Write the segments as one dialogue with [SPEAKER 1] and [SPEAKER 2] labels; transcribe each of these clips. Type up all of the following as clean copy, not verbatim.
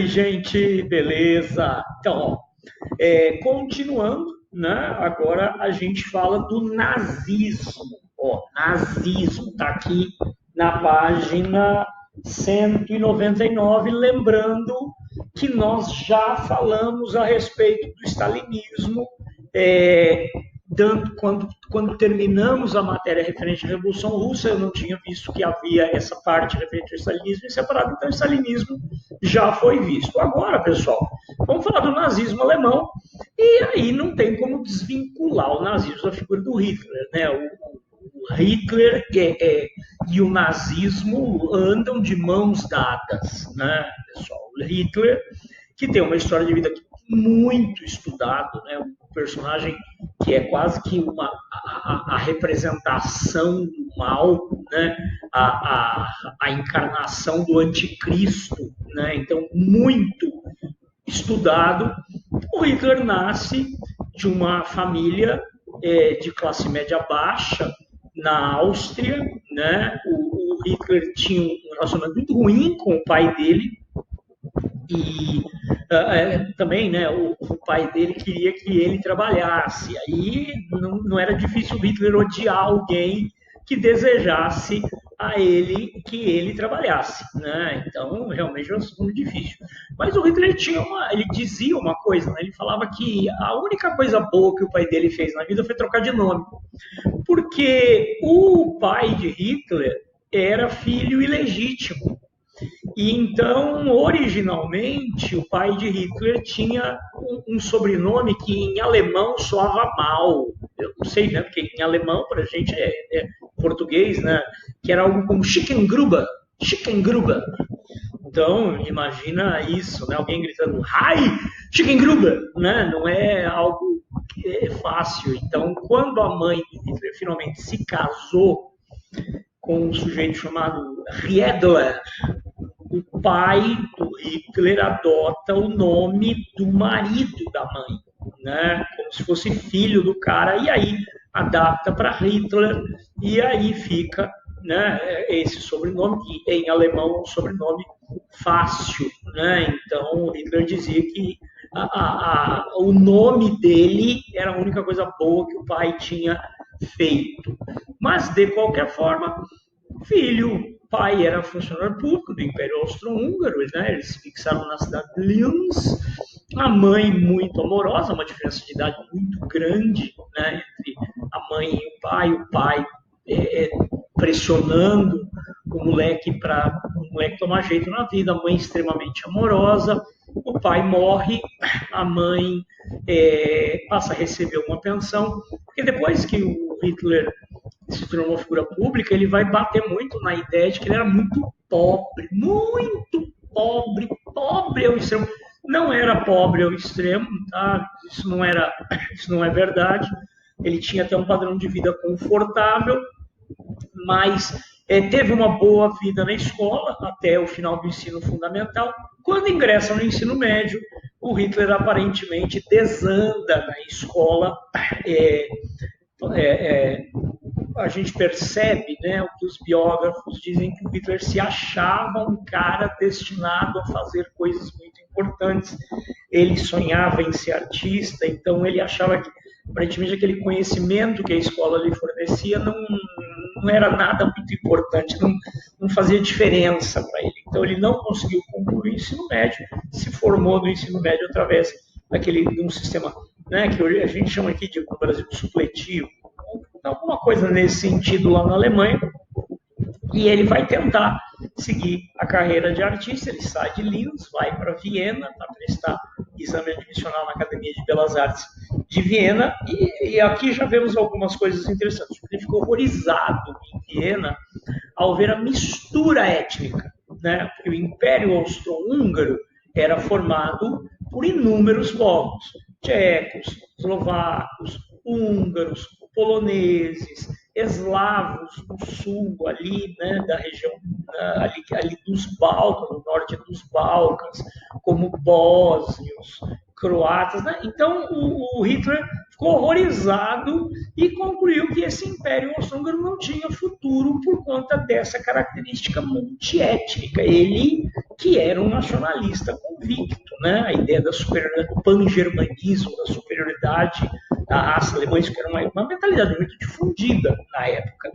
[SPEAKER 1] aí, gente? Beleza? Então, ó, continuando, né? Agora a gente fala do nazismo. Ó, nazismo, tá aqui na página 199, lembrando que nós já falamos a respeito do stalinismo, é, quando terminamos a matéria referente à Revolução Russa, eu não tinha visto que havia essa parte referente ao stalinismo em separado, então o stalinismo já foi visto. Agora, pessoal, vamos falar do nazismo alemão, e aí não tem como desvincular o nazismo da figura do Hitler, né? O Hitler e o nazismo andam de mãos dadas, né, pessoal? O Hitler, que tem uma história de vida muito estudado, né? Um personagem que é quase que a representação do mal, né? A encarnação do anticristo, né? Então, muito estudado. O Hitler nasce de uma família de classe média baixa na Áustria, né? O Hitler tinha um relacionamento muito ruim com o pai dele, e também, né, o pai dele queria que ele trabalhasse. Aí não era difícil o Hitler odiar alguém que desejasse a ele que ele trabalhasse, né? Então realmente era muito difícil. Mas o Hitler ele dizia uma coisa, né? Ele falava que a única coisa boa que o pai dele fez na vida foi trocar de nome, porque o pai de Hitler era filho ilegítimo. E então, originalmente, o pai de Hitler tinha um sobrenome que em alemão soava mal. Eu não sei, né? Porque em alemão, para a gente, é português, né? Que era algo como Schickengruber. Schickengruber. Então, imagina isso, né? Alguém gritando, Hi, Schickengruber, né? Não é algo fácil. Então, quando a mãe de Hitler finalmente se casou com um sujeito chamado Riedler, o pai do Hitler adota o nome do marido da mãe, né? Como se fosse filho do cara, e aí adapta para Hitler, e aí fica, né, esse sobrenome, que em alemão é um sobrenome fácil, né? Então Hitler dizia que o nome dele era a única coisa boa que o pai tinha feito. Mas, de qualquer forma, filho, pai era funcionário público do Império Austro-Húngaro, né? Eles se fixaram na cidade de Linz. A mãe muito amorosa, uma diferença de idade muito grande, né, entre a mãe e o pai pressionando o moleque para o moleque tomar jeito na vida, a mãe extremamente amorosa, o pai morre, a mãe passa a receber uma pensão, porque depois que o Hitler se tornou uma figura pública, ele vai bater muito na ideia de que ele era muito pobre ao extremo. Não era pobre ao extremo, tá? Isso não é verdade. Ele tinha até um padrão de vida confortável, mas teve uma boa vida na escola até o final do ensino fundamental. Quando ingressa no ensino médio, o Hitler aparentemente desanda na escola. A gente percebe, né, o que os biógrafos dizem, que o Hitler se achava um cara destinado a fazer coisas muito importantes. Ele sonhava em ser artista, então ele achava que, aparentemente, aquele conhecimento que a escola lhe fornecia não era nada muito importante, não fazia diferença para ele. Então ele não conseguiu concluir o ensino médio, se formou no ensino médio através de um sistema, né, que a gente chama aqui no Brasil de supletivo, alguma coisa nesse sentido lá na Alemanha, e ele vai tentar seguir a carreira de artista. Ele sai de Linz, vai para Viena para prestar exame admissional na Academia de Belas Artes de Viena, e aqui já vemos algumas coisas interessantes. Ele ficou horrorizado em Viena ao ver a mistura étnica, né? Porque o Império Austro-Húngaro era formado por inúmeros povos, tchecos, eslovacos, húngaros, poloneses, eslavos do sul, ali, né, da região ali dos Balcãs, no norte dos Balcãs, como bósnios, croatas, né? Então o Hitler ficou horrorizado e concluiu que esse Império Austro-Húngaro não tinha futuro por conta dessa característica multiétnica. Ele, que era um nacionalista convicto, né? A ideia da superioridade, do pan-germanismo, da superioridade da raça alemã, isso que era uma mentalidade muito difundida na época.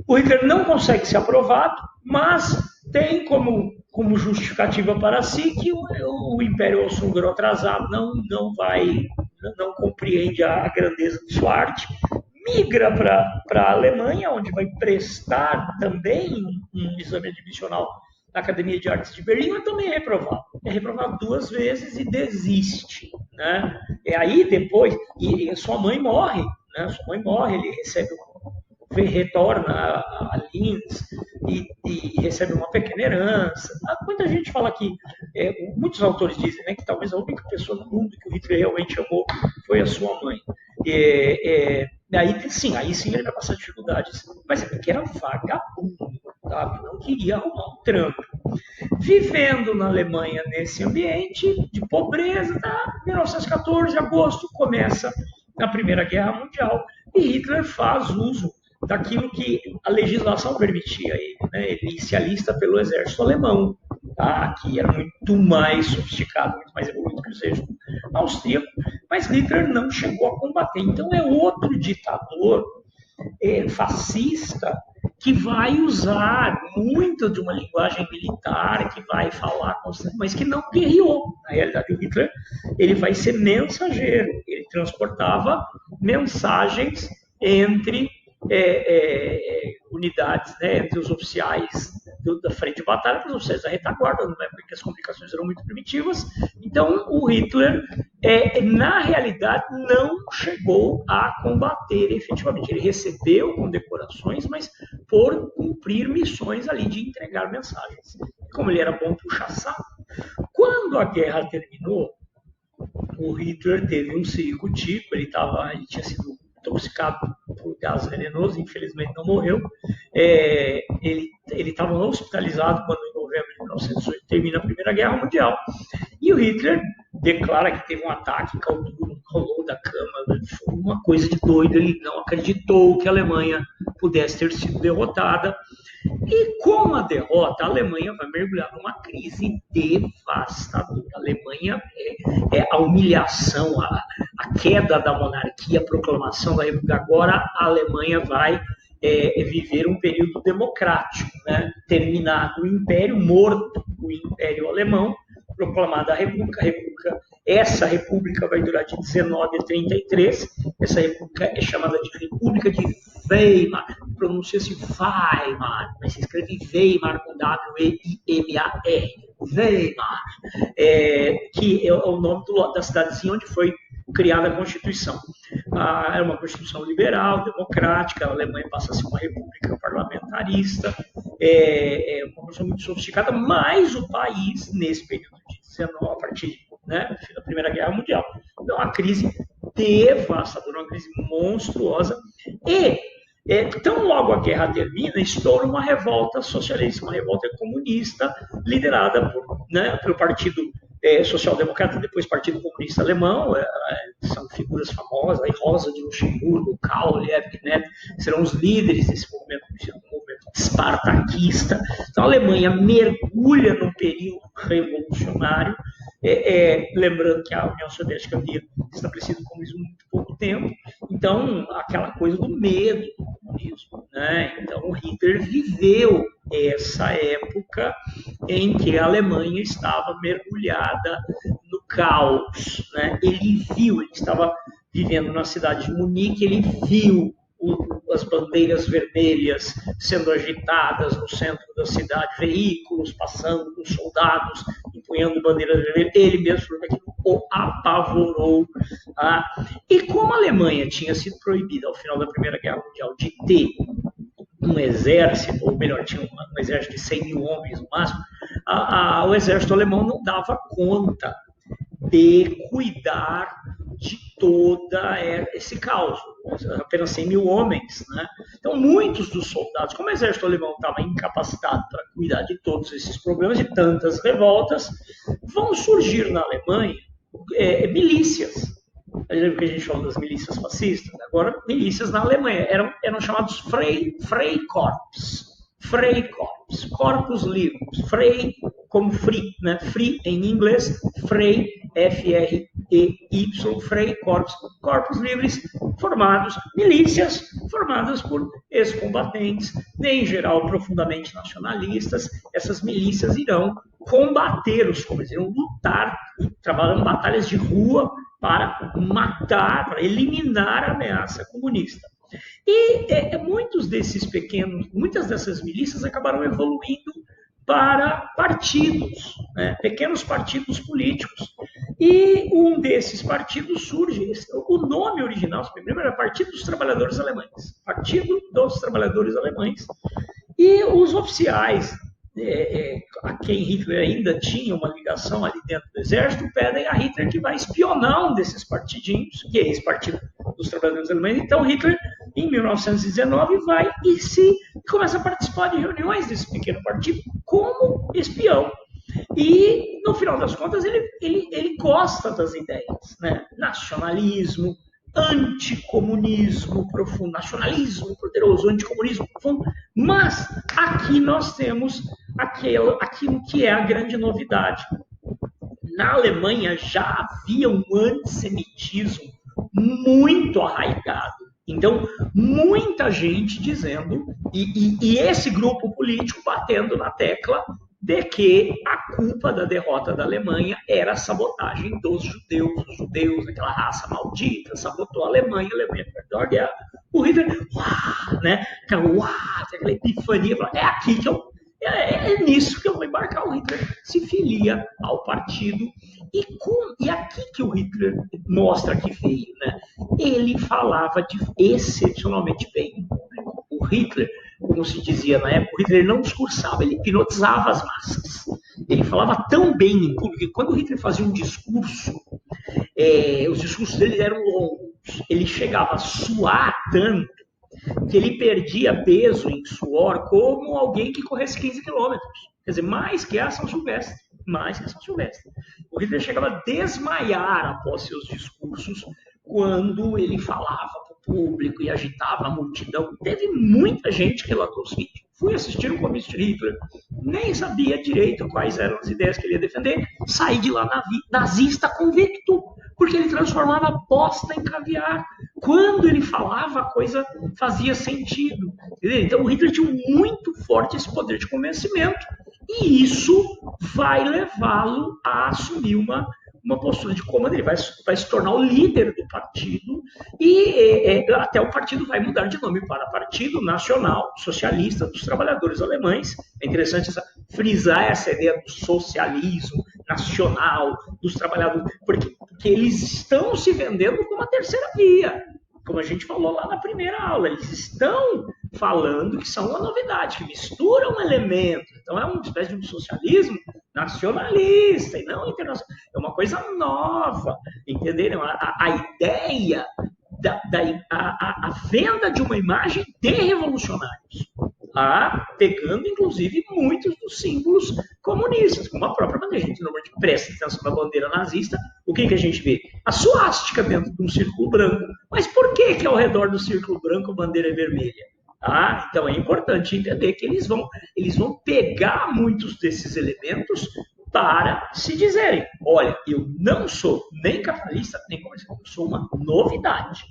[SPEAKER 1] O Hitler não consegue ser aprovado, mas tem como justificativa para si que o Império Austro-Húngaro atrasado não compreende a grandeza de sua arte, migra para a Alemanha, onde vai prestar também um exame admissional na Academia de Artes de Berlim, mas também é reprovado. É reprovado 2 vezes e desiste. Né? E aí depois, e sua mãe morre, né? Sua mãe morre, ele retorna a Linz e recebe uma pequena herança. Muita gente fala que, muitos autores dizem, né, que talvez a única pessoa no mundo que o Hitler realmente amou foi a sua mãe. Aí sim ele vai passar dificuldades, mas ele que era vagabundo, sabe? Não queria arrumar um trampo. Vivendo na Alemanha nesse ambiente de pobreza, 1914, agosto, começa a Primeira Guerra Mundial e Hitler faz uso daquilo que a legislação permitia a ele. Né? Ele se alista pelo exército alemão, que era muito mais sofisticado, muito mais evoluído que o exército austríaco, mas Hitler não chegou a combater. Então é outro ditador fascista que vai usar muito de uma linguagem militar, que vai falar constante, mas que não guerreou. Na realidade, o Hitler ele vai ser mensageiro, ele transportava mensagens entre unidades, né, entre os oficiais da frente de batalha e os oficiais da retaguarda, numa época que as comunicações eram muito primitivas. Então, o Hitler, na realidade, não chegou a combater efetivamente. Ele recebeu condecorações, mas por cumprir missões ali de entregar mensagens. Como ele era bom puxar saco, quando a guerra terminou, o Hitler teve um circo-tico, ele tinha sido intoxicado por gás venenoso, infelizmente não morreu. Ele estava hospitalizado quando, em novembro de 1918, termina a Primeira Guerra Mundial. E o Hitler declara que teve um ataque, rolou da cama, foi uma coisa de doido, ele não acreditou que a Alemanha pudesse ter sido derrotada. E com a derrota, a Alemanha vai mergulhar numa crise devastadora. A Alemanha a humilhação, a queda da monarquia, a proclamação da República. Agora a Alemanha vai viver um período democrático, né? Terminado o Império, morto o Império Alemão, proclamada a República. Essa República vai durar de 19 a 33. Essa República é chamada de República de Weimar, pronuncia-se Weimar, mas se escreve Weimar com W-E-I-M-A-R, Weimar, que é o nome da cidadezinha onde foi criada a Constituição. É uma Constituição liberal, democrática, a Alemanha passa a ser uma república parlamentarista, uma Constituição muito sofisticada, mas o país, nesse período de 19, a partir da Primeira Guerra Mundial, então uma crise devastadora, uma crise monstruosa, e tão logo a guerra termina, estoura uma revolta socialista, uma revolta comunista, liderada pelo Partido Social-Democrata, depois Partido Comunista Alemão, são figuras famosas, aí Rosa de Luxemburgo, Karl Liebknecht, serão os líderes desse movimento, movimento espartaquista. Então a Alemanha mergulha num período revolucionário, lembrando que a União Soviética havia estabelecido o comunismo há muito pouco tempo, então aquela coisa do medo do comunismo, né? Então o Hitler viveu essa época em que a Alemanha estava mergulhada no caos, né? Ele estava vivendo na cidade de Munique, ele viu as bandeiras vermelhas sendo agitadas no centro da cidade, veículos passando com soldados empunhando bandeiras vermelhas, ele mesmo falou que o apavorou. E como a Alemanha tinha sido proibida ao final da Primeira Guerra Mundial de ter um exército, ou melhor, tinha um exército de 100 mil homens no máximo, o exército alemão não dava conta de cuidar de todo esse caos, apenas 100 mil homens, né? Então muitos dos soldados, como o exército alemão estava incapacitado para cuidar de todos esses problemas, de tantas revoltas, vão surgir na Alemanha milícias. Lembra que a gente falou das milícias fascistas? Agora, milícias na Alemanha. Eram chamados Freikorps. Freikorps, corpos livres. Frei, como free, né? Free em inglês, Frei, F-R-E-Y, Freikorps, corpos livres formados, milícias formadas por ex-combatentes, em geral profundamente nacionalistas. Essas milícias irão combater os comunistas, irão lutar, trabalhando batalhas de rua para matar, para eliminar a ameaça comunista. E muitas dessas milícias acabaram evoluindo para partidos, né? Pequenos partidos políticos. E um desses partidos surge, o nome original, primeiro era Partido dos Trabalhadores Alemães. Partido dos Trabalhadores Alemães. E os oficiais, a quem Hitler ainda tinha uma ligação ali dentro do exército, pedem a Hitler que vai espionar um desses partidinhos, que é esse Partido dos Trabalhadores Alemães. Então Hitler, em 1919, vai e começa a participar de reuniões desse pequeno partido como espião. E, no final das contas, ele gosta das ideias, né? Nacionalismo, anticomunismo profundo, nacionalismo poderoso, anticomunismo profundo. Mas aqui nós temos aquilo que é a grande novidade. Na Alemanha já havia um antissemitismo muito arraigado. Então, muita gente dizendo, e esse grupo político batendo na tecla de que a culpa da derrota da Alemanha era a sabotagem dos judeus. Os judeus, aquela raça maldita, sabotou a Alemanha perdeu a guerra. O Hitler, né? Aquela epifania, é aqui que eu... É nisso que eu vou embarcar. O Hitler se filia ao partido. E aqui que o Hitler mostra que veio, né? Ele falava excepcionalmente bem em público. O Hitler, como se dizia na época, o Hitler não discursava, ele hipnotizava as massas. Ele falava tão bem em público que quando o Hitler fazia um discurso, os discursos dele eram longos. Ele chegava a suar tanto que ele perdia peso em suor como alguém que corresse 15 quilômetros. Quer dizer, mais que a São Silvestre. O Hitler chegava a desmaiar após seus discursos quando ele falava para o público e agitava a multidão. Teve muita gente que relatou o seguinte: fui assistir o comício de Hitler, nem sabia direito quais eram as ideias que ele ia defender, saí de lá nazista convicto, porque ele transformava bosta em caviar. Quando ele falava, a coisa fazia sentido. Entendeu? Então o Hitler tinha muito forte esse poder de convencimento, e isso vai levá-lo a assumir uma postura de comando. Ele vai se tornar o líder do partido, e até o partido vai mudar de nome para Partido Nacional Socialista dos Trabalhadores Alemães. É interessante frisar essa ideia do socialismo nacional dos trabalhadores, porque eles estão se vendendo como a terceira via, como a gente falou lá na primeira aula. Eles estão falando que são uma novidade, que misturam elementos. Então é uma espécie de um socialismo nacionalista e não internacional. É uma coisa nova, entenderam? A ideia a venda de uma imagem de revolucionários, pegando inclusive muitos dos símbolos comunistas, como a própria bandeira. A gente normalmente presta atenção na bandeira nazista, o que a gente vê? A suástica dentro de um círculo branco. Mas por que ao redor do círculo branco a bandeira é vermelha? Então é importante entender que eles vão pegar muitos desses elementos para se dizerem: olha, eu não sou nem capitalista, nem comercial, eu sou uma novidade.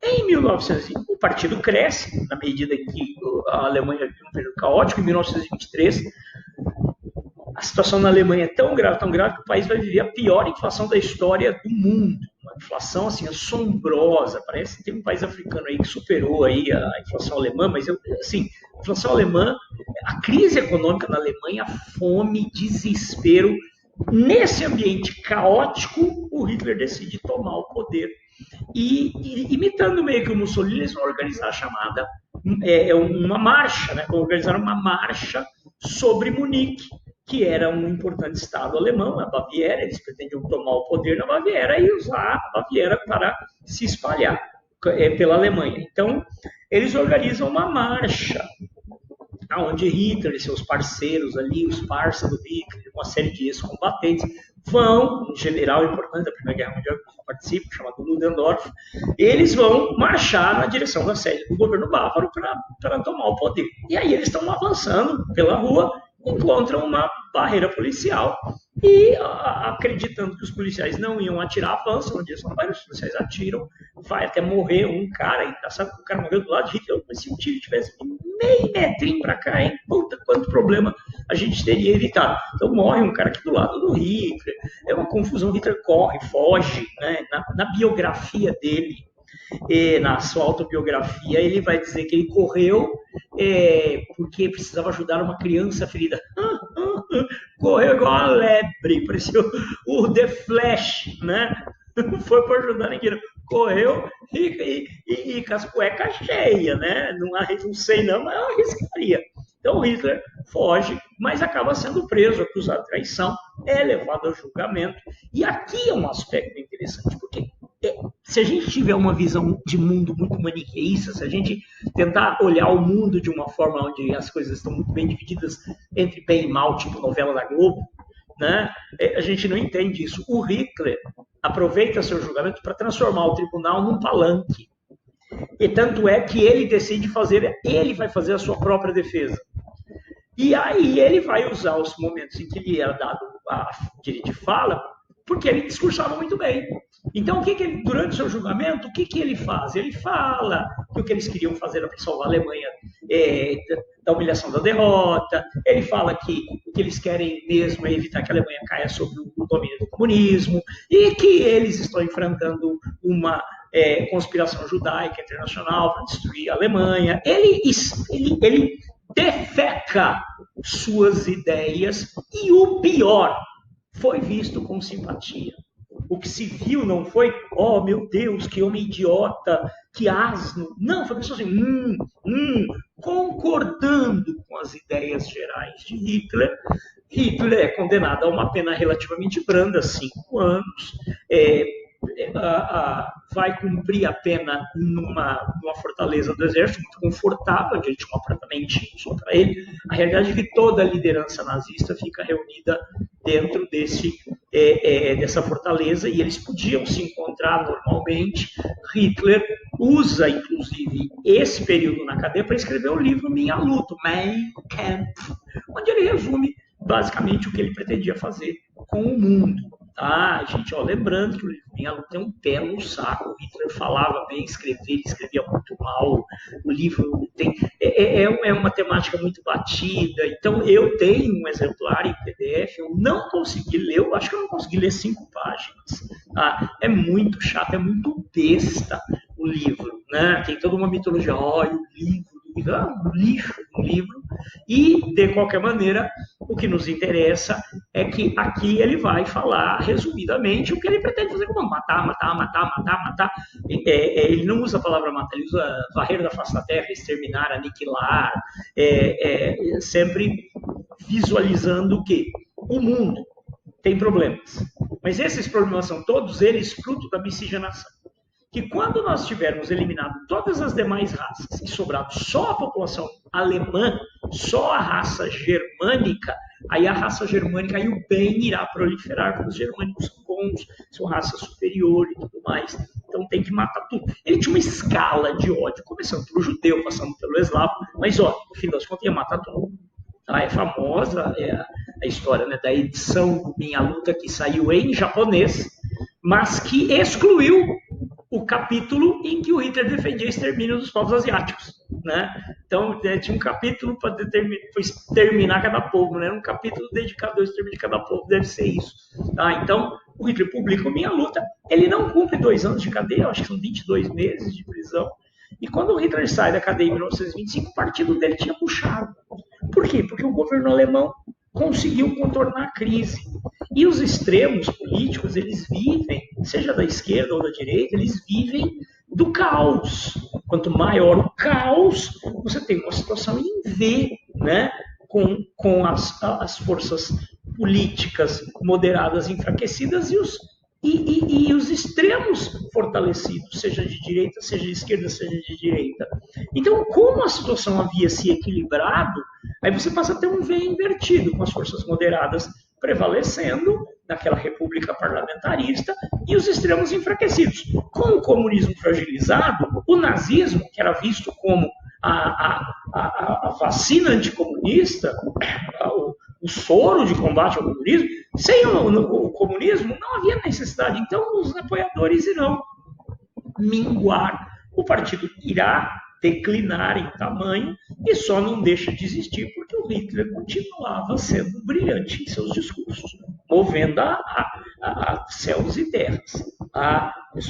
[SPEAKER 1] Em 1900, o partido cresce, na medida em que a Alemanha vive um período caótico. Em 1923, a situação na Alemanha é tão grave que o país vai viver a pior inflação da história do mundo. Uma inflação assim, assombrosa. Parece que tem um país africano aí que superou aí a inflação alemã, mas assim, a inflação alemã, a crise econômica na Alemanha, fome, desespero. Nesse ambiente caótico, o Hitler decide tomar o poder. E, imitando meio que o Mussolini, eles vão organizar a chamada uma marcha, né? Vão organizar uma marcha sobre Munique, que era um importante estado alemão, a Baviera. Eles pretendiam tomar o poder na Baviera e usar a Baviera para se espalhar pela Alemanha. Então, eles organizam uma marcha, onde Hitler e seus parceiros ali, os parceiros do Hitler, uma série de ex-combatentes, vão, um general importante da Primeira Guerra Mundial que participa, chamado Ludendorff, eles vão marchar na direção da sede do governo bávaro para tomar o poder. E aí eles estão avançando pela rua, encontram uma barreira policial e, acreditando que os policiais não iam atirar, avançam na direção da barreira, os policiais atiram, vai até morrer um cara, engraçado que o cara morreu do lado de Hitler, mas se o tiro tivesse meio metrinho para cá, hein? Puta, quanto problema a gente teria evitado. Então morre um cara aqui do lado do Hitler, é uma confusão, Hitler corre, foge, né? Na biografia dele, na sua autobiografia, ele vai dizer que ele correu porque precisava ajudar uma criança ferida. Correu igual uma lebre, parecia o The Flash, né? Foi para ajudar ninguém. Correu e com as cuecas cheias, né? Não sei não, mas eu arriscaria. Então Hitler foge, mas acaba sendo preso, acusado de traição, é levado a julgamento. E aqui é um aspecto interessante, porque se a gente tiver uma visão de mundo muito maniqueísta, se a gente tentar olhar o mundo de uma forma onde as coisas estão muito bem divididas entre bem e mal, tipo novela da Globo, né? A gente não entende isso. O Hitler aproveita seu julgamento para transformar o tribunal num palanque. E tanto é que ele decide ele vai fazer a sua própria defesa. E aí ele vai usar os momentos em que lhe era dado a direito de fala, porque ele discursava muito bem. Então, durante o seu julgamento, o que ele faz? Ele fala que o que eles queriam fazer era para salvar a Alemanha da humilhação da derrota. Ele fala que o que eles querem mesmo é evitar que a Alemanha caia sob o domínio do comunismo e que eles estão enfrentando uma conspiração judaica internacional para destruir a Alemanha. Ele defeca suas ideias e o pior, foi visto com simpatia. O que se viu não foi, oh meu Deus, que homem idiota, que asno. Não, foi pessoas assim, concordando com as ideias gerais de Hitler. Hitler é condenado a uma pena relativamente branda, 5 anos. Vai cumprir a pena numa fortaleza do exército muito confortável, onde ele tinha um apartamentinho só para ele. A realidade é que toda a liderança nazista fica reunida dentro dessa fortaleza e eles podiam se encontrar normalmente. Hitler usa, inclusive, esse período na cadeia para escrever o livro Minha Luta, Mein Kampf, onde ele resume basicamente o que ele pretendia fazer com o mundo. Gente, lembrando que o livro Minha Luta tem um pé no saco. O Hitler falava bem, ele escrevia muito mal. O livro é uma temática muito batida. Então, eu tenho um exemplar em PDF, eu não consegui ler, eu acho que eu não consegui ler 5 páginas. É muito chato, é muito besta o livro, né? Tem toda uma mitologia, o livro, um lixo do livro, e, de qualquer maneira, o que nos interessa é que aqui ele vai falar, resumidamente, o que ele pretende fazer como matar. Ele não usa a palavra matar, ele usa varrer da face da terra, exterminar, aniquilar, sempre visualizando o quê? O mundo tem problemas, mas esses problemas são todos eles fruto da miscigenação. Que quando nós tivermos eliminado todas as demais raças e sobrado só a população alemã, só a raça germânica, aí a raça germânica e o bem irá proliferar, porque os germânicos são bons, são raça superior e tudo mais. Então tem que matar tudo. Ele tinha uma escala de ódio, começando pelo judeu, passando pelo eslavo, mas no fim das contas ia matar todo mundo. É famosa a história, né, da edição do Minha Luta que saiu em japonês, mas que excluiu o capítulo em que o Hitler defendia o extermínio dos povos asiáticos, né? Então, tinha um capítulo para exterminar cada povo, né? Um capítulo dedicado ao extermínio de cada povo, deve ser isso. Então, o Hitler publica o Minha Luta, ele não cumpre 2 anos de cadeia, acho que são 22 meses de prisão, e quando o Hitler sai da cadeia em 1925, o partido dele tinha puxado. Por quê? Porque o governo alemão conseguiu contornar a crise. E os extremos políticos, eles vivem, seja da esquerda ou da direita, eles vivem do caos. Quanto maior o caos, você tem uma situação em V, né? Com as forças políticas moderadas enfraquecidas e os extremos fortalecidos, seja de direita, seja de esquerda, seja de direita. Então, como a situação havia se equilibrado, aí você passa a ter um V invertido, com as forças moderadas prevalecendo naquela república parlamentarista, e os extremos enfraquecidos. Com o comunismo fragilizado, o nazismo, que era visto como a vacina anticomunista, o soro de combate ao comunismo, sem o comunismo não havia necessidade. Então, os apoiadores irão minguar, o partido irá declinar em tamanho e só não deixa de existir porque o Hitler continuava sendo brilhante em seus discursos, movendo a céus e terras.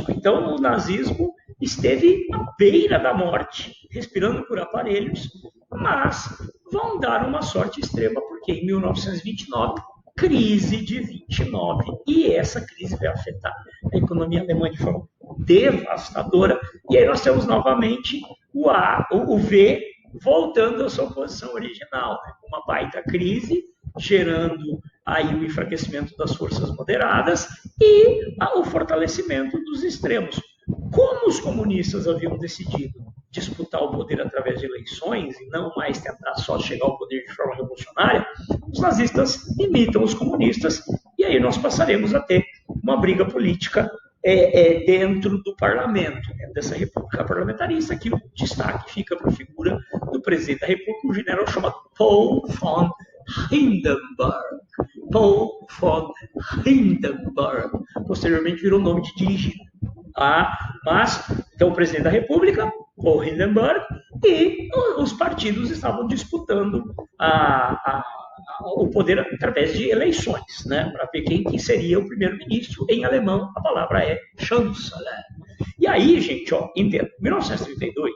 [SPEAKER 1] Então, o nazismo esteve à beira da morte, respirando por aparelhos, mas vão dar uma sorte extrema, porque em 1929, crise de 29, e essa crise vai afetar a economia alemã de forma devastadora, e aí nós temos novamente o V voltando à sua posição original, né? Uma baita crise, gerando aí o enfraquecimento das forças moderadas e o fortalecimento dos extremos. Como os comunistas haviam decidido disputar o poder através de eleições e não mais tentar só chegar ao poder de forma revolucionária, os nazistas imitam os comunistas e aí nós passaremos a ter uma briga política dentro do parlamento, dentro dessa república parlamentarista, que o destaque fica para a figura do presidente da república, um general chamado Paul von Hindenburg. Paul von Hindenburg. Posteriormente virou nome de dirigida. Mas, então, o presidente da república, Paul Hindenburg, e os partidos estavam disputando o poder através de eleições, né, para ver quem que seria o primeiro-ministro. Em alemão, a palavra é Chanceler. E aí, gente, entenda, em 1932,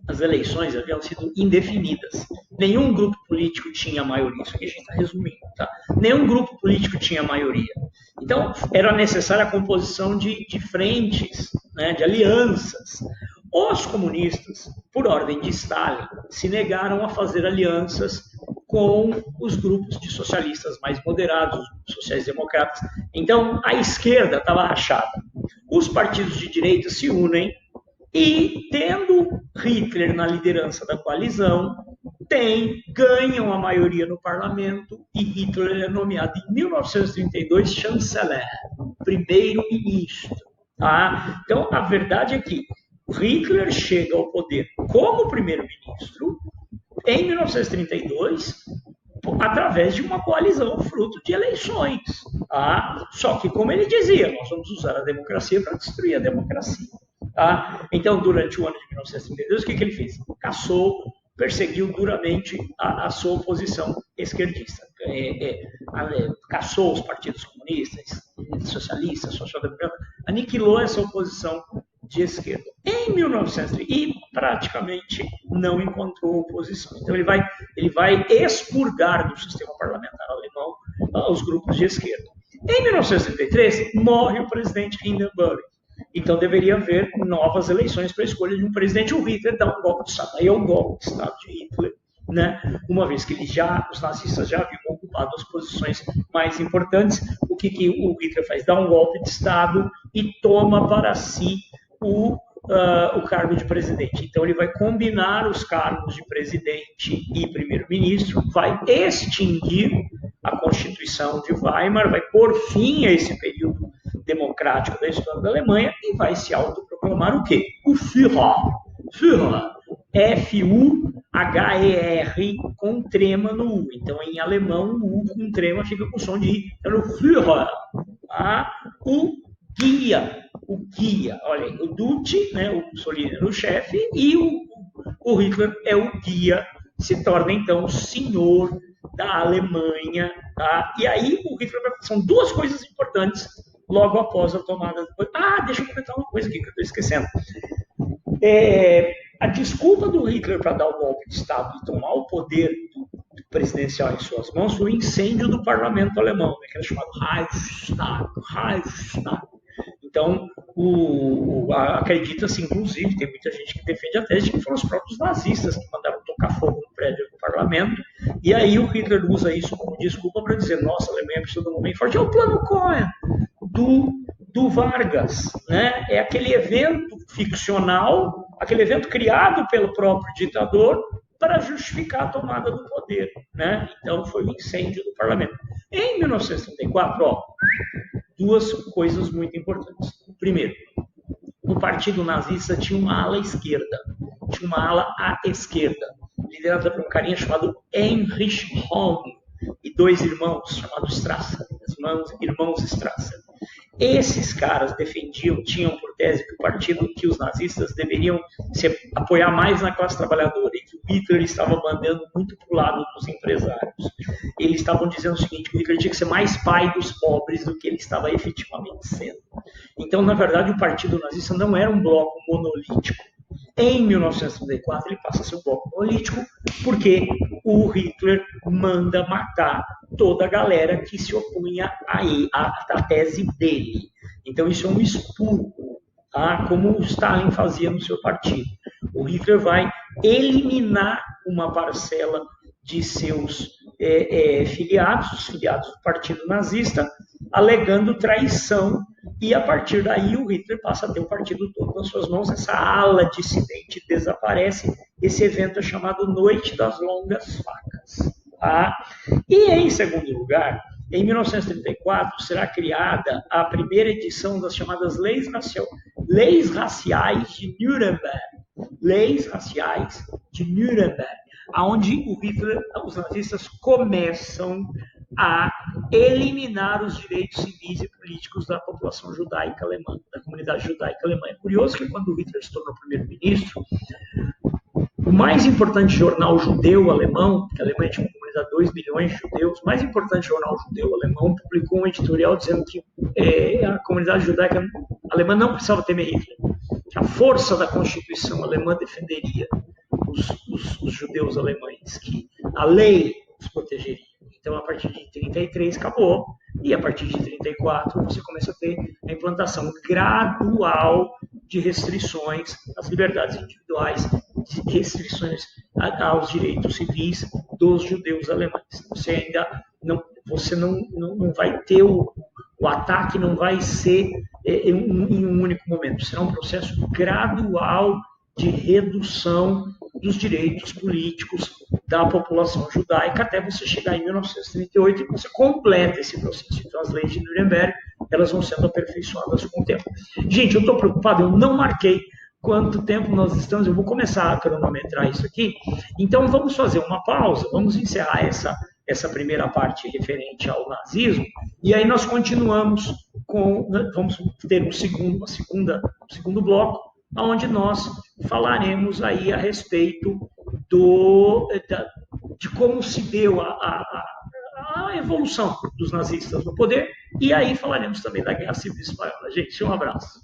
[SPEAKER 1] as eleições haviam sido indefinidas. Nenhum grupo político tinha maioria. Isso aqui a gente está resumindo, tá? Nenhum grupo político tinha maioria. Então, era necessária a composição de frentes, né, de alianças. Os comunistas, por ordem de Stalin, se negaram a fazer alianças com os grupos de socialistas mais moderados, os sociais-democratas. Então, a esquerda estava rachada. Os partidos de direita se unem e, tendo Hitler na liderança da coalizão, ganham a maioria no parlamento e Hitler é nomeado em 1932 chanceler, primeiro-ministro. Tá? Então, a verdade é que Hitler chega ao poder como primeiro-ministro em 1932 através de uma coalizão fruto de eleições. Tá? Só que, como ele dizia, nós vamos usar a democracia para destruir a democracia. Tá? Então, durante o ano de 1932, o que ele fez? Perseguiu duramente a sua oposição esquerdista. Caçou os partidos comunistas, socialistas, social-democratas, aniquilou essa oposição de esquerda. Em 1900, e praticamente não encontrou oposição. Então, ele vai expurgar do sistema parlamentar alemão os grupos de esquerda. Em 1933, morre o presidente Hindenburg. Então, deveria haver novas eleições para a escolha de um presidente. O Hitler dá um golpe de Estado. Aí é o golpe de Estado de Hitler, né? Uma vez que os nazistas já haviam ocupado as posições mais importantes, o que o Hitler faz? Dá um golpe de Estado e toma para si o cargo de presidente. Então, ele vai combinar os cargos de presidente e primeiro-ministro, vai extinguir a Constituição de Weimar, vai pôr fim a esse período democrático da história da Alemanha e vai se autoproclamar o quê? O Führer. Führer. F-U-H-E-R com trema no U. Então, em alemão, o U com trema fica com som de I. Então, o Führer. O guia. Olha aí, o Duce, né, o Mussolini era o chefe, e o Hitler é o guia, se torna então o senhor da Alemanha. Tá? E aí o Hitler são duas coisas importantes logo após a tomada do poder. Deixa eu comentar uma coisa aqui que eu estou esquecendo. A desculpa do Hitler para dar o golpe de Estado e tomar o poder presidencial em suas mãos foi o incêndio do parlamento alemão, né, que era chamado Reichstag. Então, acredita-se, inclusive, tem muita gente que defende a tese de que foram os próprios nazistas que mandaram tocar fogo no prédio do parlamento, e aí o Hitler usa isso como desculpa para dizer, nossa, a Alemanha precisa de um homem forte. É o plano Cohen do Vargas, né? É aquele evento ficcional, aquele evento criado pelo próprio ditador para justificar a tomada do poder, né? Então, foi o incêndio do parlamento. Em 1934, ó, duas coisas muito importantes. Primeiro, o partido nazista tinha uma ala esquerda, tinha uma ala à esquerda, liderada por um carinha chamado Heinrich Holm e dois irmãos chamados Strasser, irmãos Strasser. Esses caras defendiam, tinham por tese que o partido, que os nazistas deveriam se apoiar mais na classe trabalhadora e que o Hitler estava mandando muito para o lado dos empresários. Eles estavam dizendo o seguinte, que o Hitler tinha que ser mais pai dos pobres do que ele estava efetivamente sendo. Então, na verdade, o partido nazista não era um bloco monolítico. Em 1934, ele passa a ser um bloco monolítico porque o Hitler manda matar toda a galera que se opunha à tese dele. Então, isso é um expurgo, tá? Como o Stalin fazia no seu partido. O Hitler vai eliminar uma parcela de seus filiados, os filiados do partido nazista, alegando traição, e a partir daí o Hitler passa a ter o partido todo nas suas mãos, essa ala dissidente desaparece, esse evento é chamado Noite das Longas Facas. Tá? E em segundo lugar, em 1934 será criada a primeira edição das chamadas Leis Raciais de Nuremberg. Leis Raciais de Nuremberg, onde o Hitler, os nazistas começam a eliminar os direitos civis e políticos da população judaica alemã, da comunidade judaica alemã. É curioso que quando o Hitler se tornou primeiro-ministro, o mais importante jornal judeu alemão, que a Alemanha tinha uma comunidade de 2 milhões de judeus, o mais importante jornal judeu alemão publicou um editorial dizendo que a comunidade judaica alemã não precisava temer Hitler, que a força da Constituição alemã defenderia os judeus alemães, que a lei os protegeria. Então, a partir de 33 acabou, e a partir de 34 você começa a ter a implantação gradual de restrições às liberdades individuais, de restrições aos direitos civis dos judeus alemães. Você não vai ter o ataque, não vai ser em um único momento, será um processo gradual de redução dos direitos políticos da população judaica até você chegar em 1938 e você completa esse processo. Então, as leis de Nuremberg, elas vão sendo aperfeiçoadas com o tempo. Gente, eu estou preocupado, eu não marquei quanto tempo nós estamos, eu vou começar a cronometrar isso aqui. Então, vamos fazer uma pausa, vamos encerrar essa primeira parte referente ao nazismo, e aí nós continuamos vamos ter um segundo bloco, onde nós falaremos aí a respeito de como se deu a evolução dos nazistas no poder, e aí falaremos também da Guerra Civil Espanhola. Gente, um abraço.